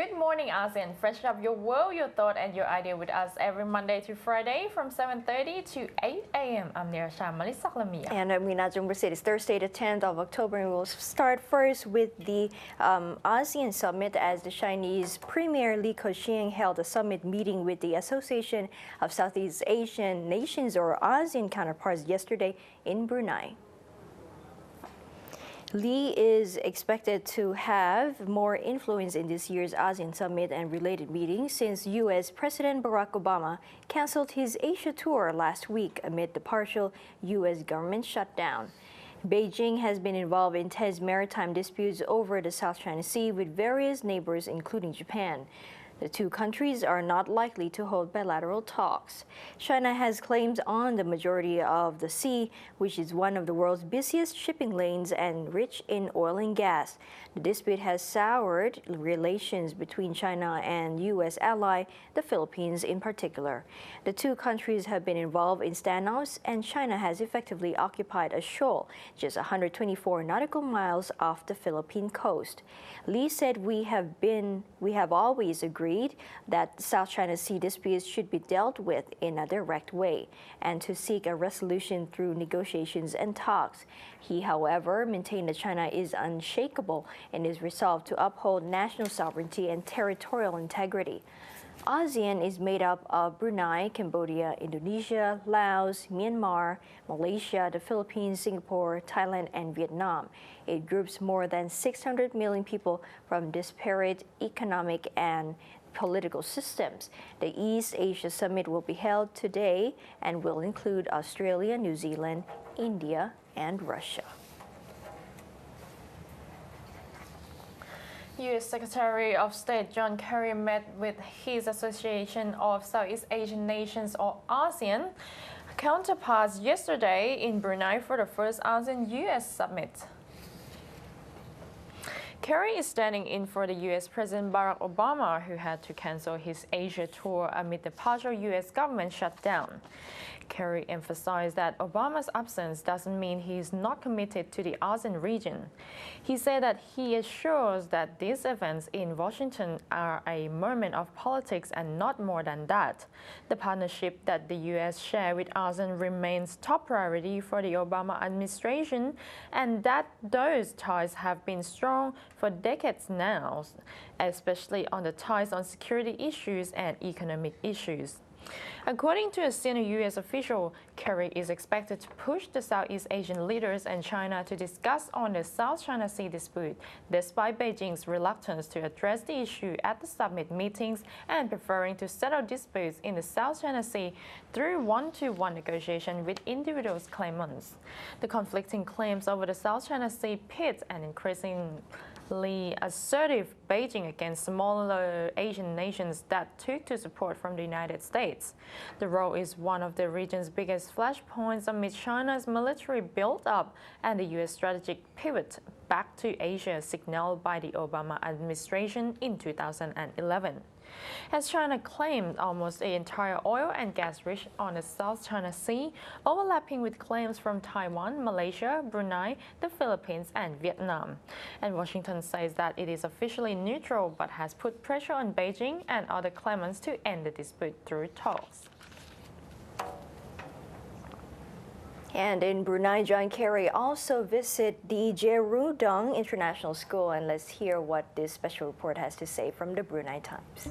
Good morning, ASEAN. Freshen up your world, your thought, and your idea with us every Monday to Friday from 7:30 to 8 a.m. I'm Nirasha Malisaklamia. And I'm Rina Jumbersit. It's Thursday, the 10th of October, and we'll start first with the ASEAN Summit as the Chinese Premier Li Keqiang held a summit meeting with the Association of Southeast Asian Nations, or ASEAN counterparts, yesterday in Brunei. Li is expected to have more influence in this year's ASEAN Summit and related meetings since U.S. President Barack Obama canceled his Asia tour last week amid the partial U.S. government shutdown. Beijing has been involved in tense maritime disputes over the South China Sea with various neighbors, including Japan. The two countries are not likely to hold bilateral talks. China has claims on the majority of the sea, which is one of the world's busiest shipping lanes and rich in oil and gas. The dispute has soured relations between China and U.S. ally, the Philippines in particular. The two countries have been involved in standoffs, and China has effectively occupied a shoal just 124 nautical miles off the Philippine coast. Li said, we have always agreed that the South China Sea disputes should be dealt with in a direct way and to seek a resolution through negotiations and talks. He, however, maintained that China is unshakable and is resolved to uphold national sovereignty and territorial integrity. ASEAN is made up of Brunei, Cambodia, Indonesia, Laos, Myanmar, Malaysia, the Philippines, Singapore, Thailand, and Vietnam. It groups more than 600 million people from disparate economic and political systems. The East Asia Summit will be held today and will include Australia, New Zealand, India, and Russia. U.S. Secretary of State John Kerry met with his Association of Southeast Asian Nations, or ASEAN, counterparts yesterday in Brunei for the first ASEAN-U.S. summit. Kerry is standing in for the U.S. President Barack Obama, who had to cancel his Asia tour amid the partial U.S. government shutdown. Kerry emphasized that Obama's absence doesn't mean he is not committed to the ASEAN region. He said that he assures that these events in Washington are a moment of politics and not more than that. The partnership that the U.S. share with ASEAN remains top priority for the Obama administration, and that those ties have been strong for decades now, especially on the ties on security issues and economic issues. According to a senior U.S. official, Kerry is expected to push the Southeast Asian leaders and China to discuss on the South China Sea dispute, despite Beijing's reluctance to address the issue at the summit meetings and preferring to settle disputes in the South China Sea through one-to-one negotiation with individual claimants. The conflicting claims over the South China Sea pit and increasingly assertive Beijing against smaller Asian nations that took to support from the United States. The role is one of the region's biggest flashpoints amid China's military build-up and the U.S. strategic pivot back to Asia signaled by the Obama administration in 2011. As China claimed almost the entire oil and gas rich on the South China Sea, overlapping with claims from Taiwan, Malaysia, Brunei, the Philippines, and Vietnam. And Washington says that it is officially neutral but has put pressure on Beijing and other claimants to end the dispute through talks. And in Brunei, John Kerry also visited the Jerudong International School, and let's hear what this special report has to say from the Brunei Times.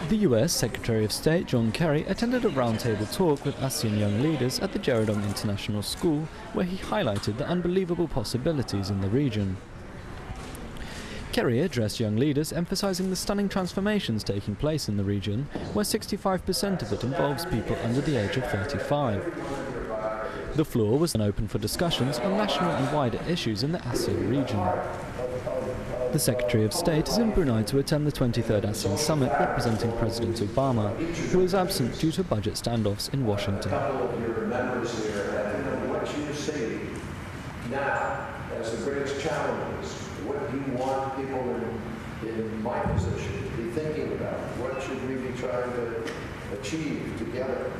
The U.S. Secretary of State John Kerry attended a roundtable talk with ASEAN Young Leaders at the Jerudong International School, where he highlighted the unbelievable possibilities in the region. Kerry addressed young leaders, emphasizing the stunning transformations taking place in the region, where 65% of it involves people under the age of 35. The floor was then open for discussions on national and wider issues in the ASEAN region. The Secretary of State is in Brunei to attend the 23rd ASEAN Summit representing President Obama, who is absent due to budget standoffs in Washington. What you see now as the greatest challenges, what do you want people in my position to be thinking about? What should we be trying to achieve together?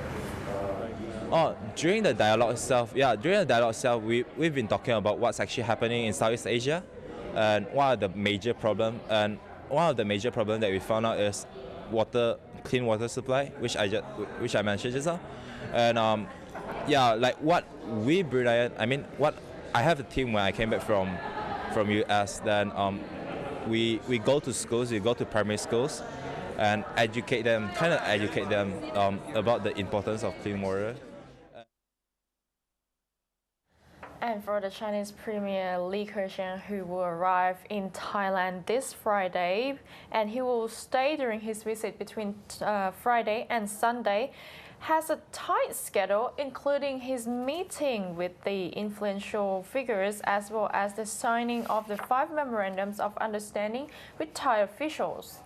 Oh, during the dialogue itself, we've been talking about what's actually happening in Southeast Asia, and one of the major problems that we found out is clean water supply, which I mentioned just now, and what I have a team when I came back from US. Then we go to schools, we go to primary schools, and educate them about the importance of clean water. And for the Chinese Premier Li Keqiang, who will arrive in Thailand this Friday, and he will stay during his visit between Friday and Sunday, has a tight schedule, including his meeting with the influential figures as well as the signing of the 5 memorandums of understanding with Thai officials.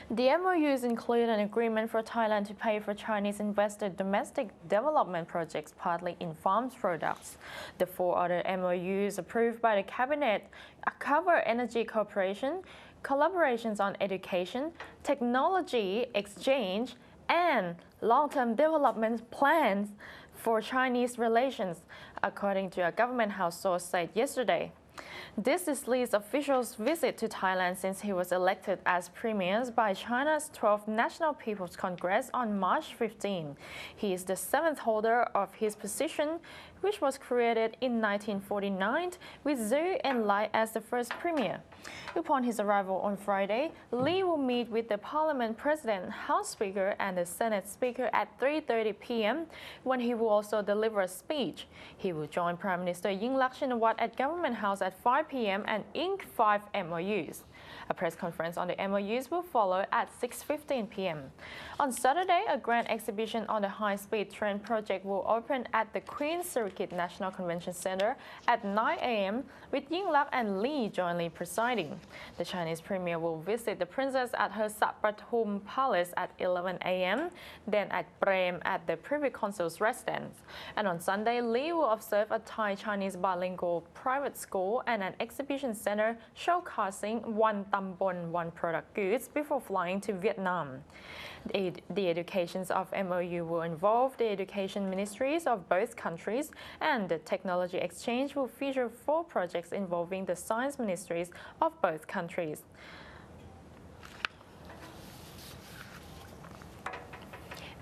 The MOUs include an agreement for Thailand to pay for Chinese-invested domestic development projects, partly in farms products. The 4 other MOUs approved by the Cabinet cover energy cooperation, collaborations on education, technology exchange, and long-term development plans for Chinese relations, according to a government house source said yesterday. This is Li's official visit to Thailand since he was elected as premier by China's 12th National People's Congress on March 15. He is the 7th holder of his position, which was created in 1949 with Zhu Enlai as the first premier. Upon his arrival on Friday, Li will meet with the Parliament President, House Speaker, and the Senate Speaker at 3:30 p.m. when he will also deliver a speech. He will join Prime Minister Yingluck Shinawatra at Government House at 5 p.m. and ink 5 MOUs. A press conference on the MOUs will follow at 6:15 p.m. On Saturday, a grand exhibition on the high-speed train project will open at the Queen's Circuit National Convention Center at 9 a.m. with Yingluck and Li jointly presiding. The Chinese premier will visit the princess at her Saprathum Palace at 11 a.m., then at Prem at the Privy Consul's residence. And on Sunday, Li will observe a Thai-Chinese bilingual private school and an exhibition center showcasing One Tambon, One Product goods before flying to Vietnam. The educations of MOU will involve the education ministries of both countries, and the technology exchange will feature 4 projects involving the science ministries of both countries.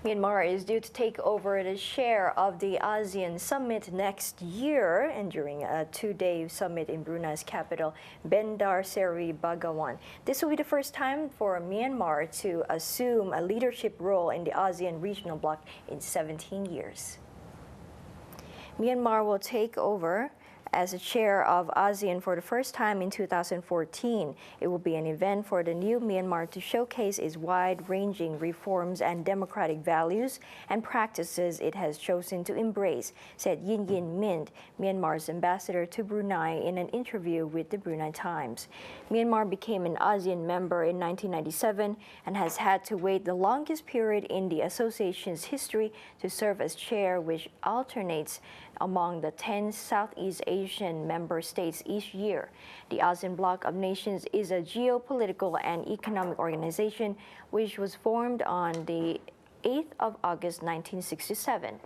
Myanmar is due to take over the chair of the ASEAN Summit next year, and during a 2-day summit in Brunei's capital, Bandar Seri Begawan. This will be the first time for Myanmar to assume a leadership role in the ASEAN regional bloc in 17 years. Myanmar will take over as a chair of ASEAN for the first time in 2014. It will be an event for the new Myanmar to showcase its wide-ranging reforms and democratic values and practices it has chosen to embrace, said Yin Mint, Myanmar's ambassador to Brunei, in an interview with the Brunei Times. Myanmar became an ASEAN member in 1997 and has had to wait the longest period in the association's history to serve as chair, which alternates among the 10 Southeast Asian member states each year. The ASEAN Bloc of Nations is a geopolitical and economic organization which was formed on the 8th of August 1967.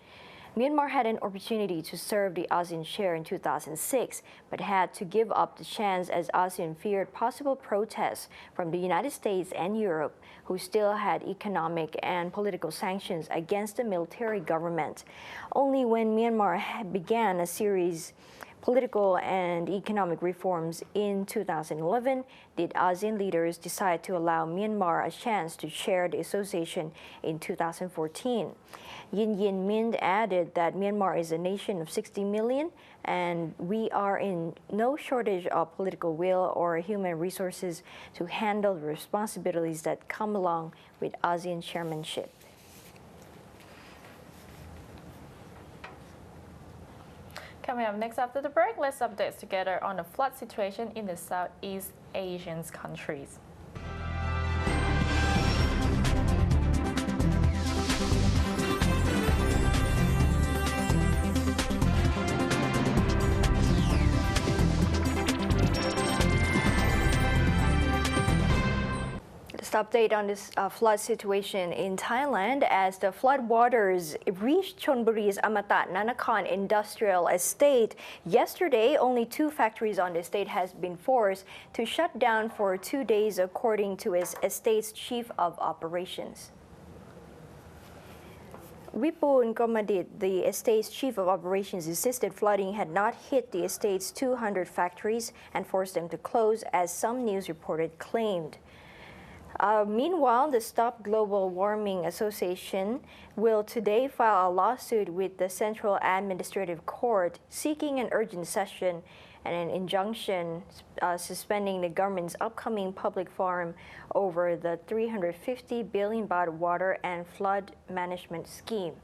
Myanmar had an opportunity to serve the ASEAN chair in 2006, but had to give up the chance as ASEAN feared possible protests from the United States and Europe, who still had economic and political sanctions against the military government. Only when Myanmar began a series political and economic reforms in 2011 did ASEAN leaders decide to allow Myanmar a chance to chair the association in 2014. Yin Mint added that Myanmar is a nation of 60 million and we are in no shortage of political will or human resources to handle the responsibilities that come along with ASEAN chairmanship. Coming up next after the break, let's update together on the flood situation in the Southeast Asian countries. update on this flood situation in Thailand as the flood waters reached Chonburi's Amata Nanakan Industrial Estate. Yesterday, only 2 factories on the estate has been forced to shut down for 2 days, according to its estate's chief of operations. Vipul Gomadit, the estate's chief of operations, insisted flooding had not hit the estate's 200 factories and forced them to close, as some news reported claimed. Meanwhile, the Stop Global Warming Association will today file a lawsuit with the Central Administrative Court seeking an urgent session and an injunction suspending the government's upcoming public forum over the 350 billion baht water and flood management scheme.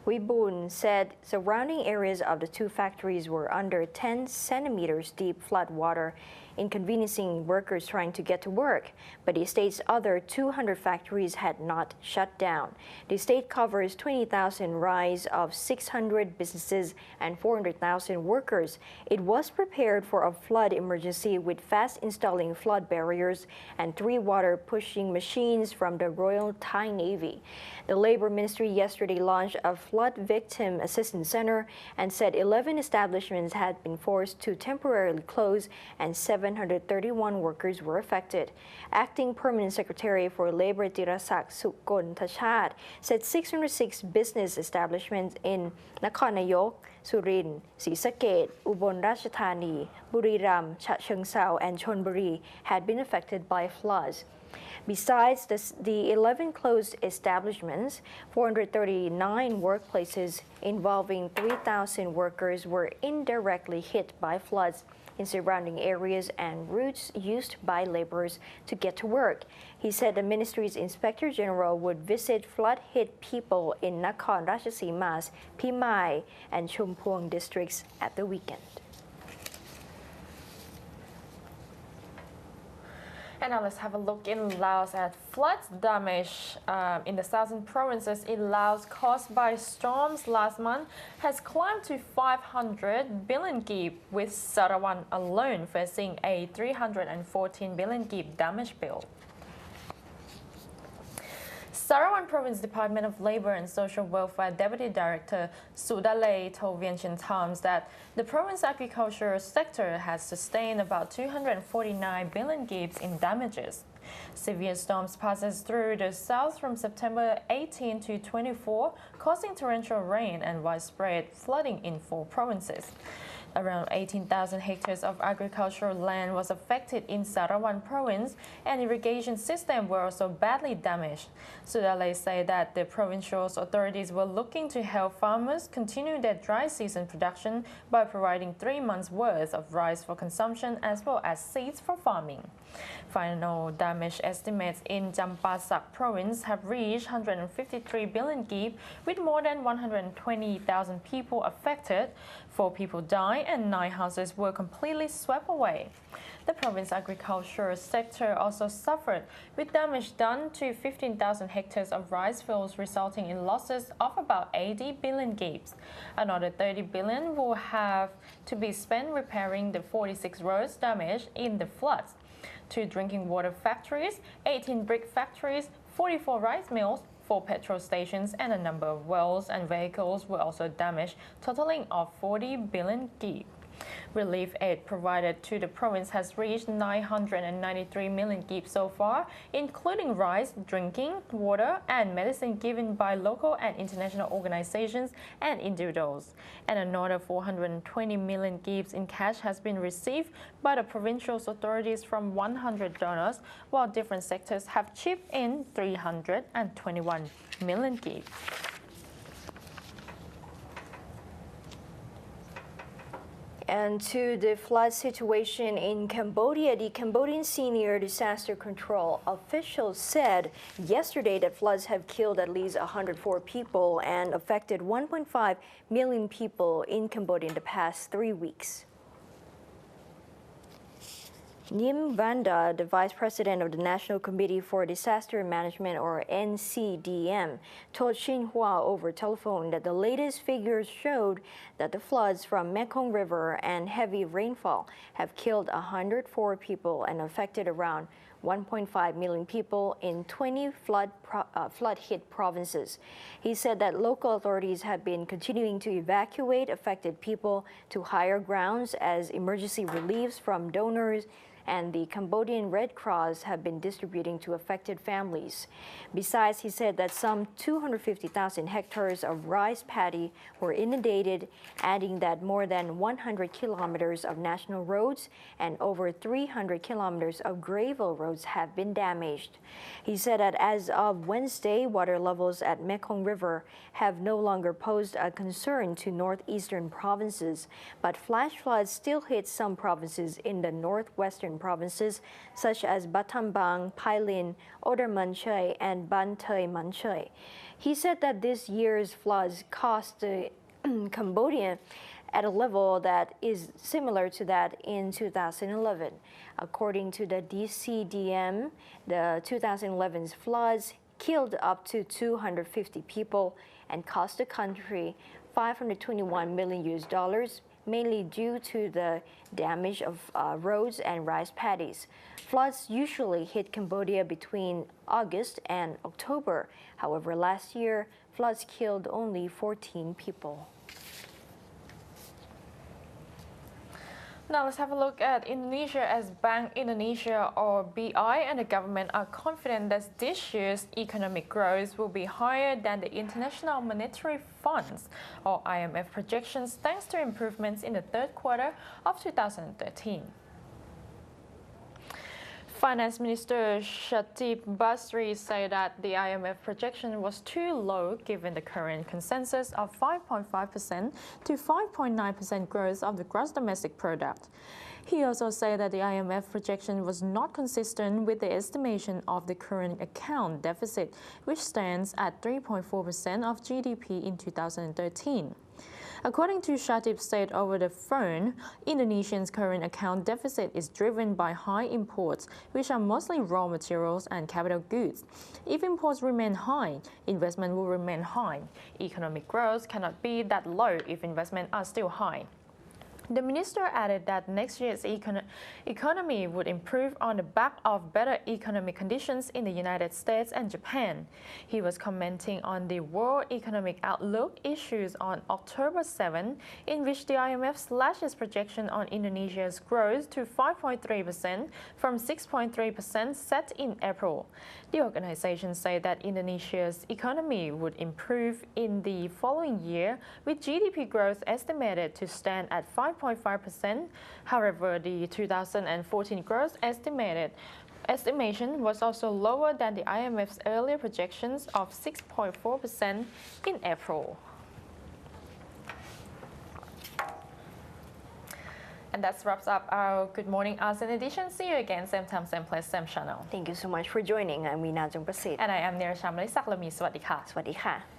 Wibun said surrounding areas of the 2 factories were under 10 centimeters deep flood water, inconveniencing workers trying to get to work, but the estate's other 200 factories had not shut down. The estate covers 20,000 rise of 600 businesses and 400,000 workers. It was prepared for a flood emergency with fast installing flood barriers and 3 water pushing machines from the Royal Thai Navy. The Labor Ministry yesterday launched a flood victim assistance center and said 11 establishments had been forced to temporarily close and 731 workers were affected. Acting Permanent Secretary for Labor Tirasak Sukontachat said 606 business establishments in Nakhon Nayok, Surin,ศรีสะเกษ Ubon Ratchathani, Buri Ram, Chachoengsao, and Chonburi had been affected by floods. Besides the 11 closed establishments, 439 workplaces involving 3,000 workers were indirectly hit by floods in surrounding areas and routes used by laborers to get to work. He said the ministry's Inspector General would visit flood-hit people in Nakhon Ratchasima, Phimai, and Chumphong districts at the weekend. And now let's have a look in Laos at floods damage in the southern provinces in Laos caused by storms last month has climbed to 500 billion kip, with Sarawak alone facing a 314 billion kip damage bill. Sarawak Province Department of Labor and Social Welfare Deputy Director Sudalay told Vientiane Times that the province agriculture sector has sustained about 249 billion gigs in damages. Severe storms passes through the south from September 18 to 24, causing torrential rain and widespread flooding in 4 provinces. Around 18,000 hectares of agricultural land was affected in Sarawak province, and irrigation systems were also badly damaged. Sudalay said that the provincial authorities were looking to help farmers continue their dry season production by providing 3 months' worth of rice for consumption as well as seeds for farming. Final damage estimates in Champasak province have reached 153 billion kip, with more than 120,000 people affected. 4 people died and 9 houses were completely swept away. The province agriculture sector also suffered, with damage done to 15,000 hectares of rice fields, resulting in losses of about 80 billion gigs. Another 30 billion will have to be spent repairing the 46 roads damaged in the floods. 2 drinking water factories, 18 brick factories, 44 rice mills, 4 petrol stations, and a number of wells and vehicles were also damaged, totaling of 40 billion kip. Relief aid provided to the province has reached 993 million kip so far, including rice, drinking water, and medicine given by local and international organizations and individuals. And another 420 million kips in cash has been received by the provincial authorities from 100 donors, while different sectors have chipped in 321 million kip. And to the flood situation in Cambodia, the Cambodian senior disaster control officials said yesterday that floods have killed at least 104 people and affected 1.5 million people in Cambodia in the past 3 weeks. Nim Vanda, the Vice President of the National Committee for Disaster Management, or NCDM, told Xinhua over telephone that the latest figures showed that the floods from Mekong River and heavy rainfall have killed 104 people and affected around 1.5 million people in 20 flood-hit provinces. He said that local authorities have been continuing to evacuate affected people to higher grounds as emergency reliefs from donors and the Cambodian Red Cross have been distributing to affected families. Besides, he said that some 250,000 hectares of rice paddy were inundated, adding that more than 100 kilometers of national roads and over 300 kilometers of gravel roads have been damaged. He said that as of Wednesday, water levels at Mekong River have no longer posed a concern to northeastern provinces, but flash floods still hit some provinces in the northwestern provinces such as Battambang, Pailin, Odermanchai, and Bantay Manchai. He said that this year's floods cost Cambodia at a level that is similar to that in 2011. According to the DCDM, the 2011's floods killed up to 250 people and cost the country $521 million, mainly due to the damage of roads and rice paddies. Floods usually hit Cambodia between August and October. However, last year, floods killed only 14 people. Now let's have a look at Indonesia, as Bank Indonesia or BI and the government are confident that this year's economic growth will be higher than the International Monetary Fund's or IMF projections thanks to improvements in the third quarter of 2013. Finance Minister Shatib Basri said that the IMF projection was too low given the current consensus of 5.5% to 5.9% growth of the gross domestic product. He also said that the IMF projection was not consistent with the estimation of the current account deficit, which stands at 3.4% of GDP in 2013. According to Shatib said over the phone, Indonesia's current account deficit is driven by high imports, which are mostly raw materials and capital goods. If imports remain high, investment will remain high. Economic growth cannot be that low if investment are still high. The minister added that next year's economy would improve on the back of better economic conditions in the United States and Japan. He was commenting on the World Economic Outlook issues on October 7, in which the IMF slashed its projection on Indonesia's growth to 5.3% from 6.3% set in April. The organization said that Indonesia's economy would improve in the following year, with GDP growth estimated to stand at 5.5%. However, the 2014 growth estimation was also lower than the IMF's earlier projections of 6.4% in April. And that wraps up our Good Morning ASEAN edition. See you again, same time, same place, same channel. Thank you so much for joining. I'm Weena Jungprasit. And I am Nira Shamali Saklami. สวัสดีค่ะ สวัสดีค่ะ